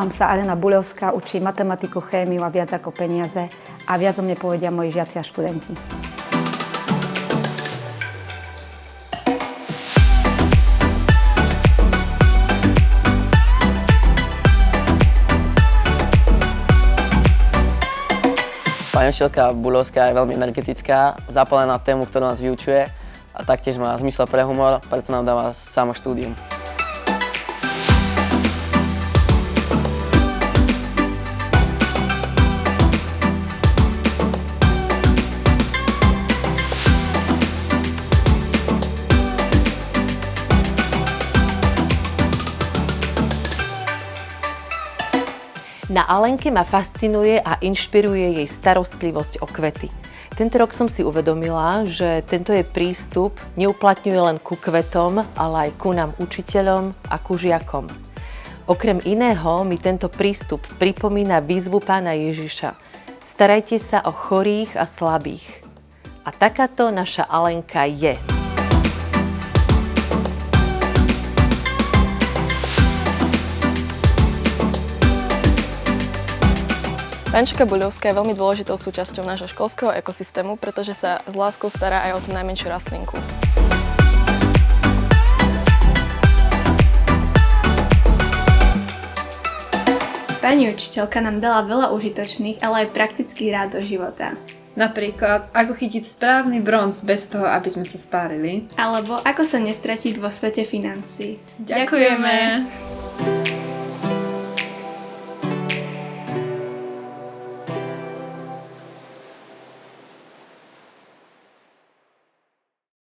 Volám sa Alena Buľovská, učím matematiku, chémiu a viac ako peniaze a viac o mne povedia moji žiaci a študenti. Pani učiteľka Buľovská je veľmi energetická, zapálená na tému, ktorú nás vyučuje a taktiež má zmysel pre humor, preto nám dáva samo štúdium. Na Alenke ma fascinuje a inšpiruje jej starostlivosť o kvety. Tento rok som si uvedomila, že tento jej prístup neuplatňuje len ku kvetom, ale aj ku nám učiteľom a ku žiakom. Okrem iného mi tento prístup pripomína výzvu Pána Ježiša. Starajte sa o chorých a slabých. A takáto naša Alenka je. Panička Buľovská je veľmi dôležitou súčasťou nášho školského ekosystému, pretože sa s láskou stará aj o tú najmenšiu rastlinku. Pani učiteľka nám dala veľa užitočných, ale aj praktických rád do života. Napríklad, ako chytiť správny bronz bez toho, aby sme sa spárili. Alebo ako sa nestratiť vo svete financií. Ďakujeme!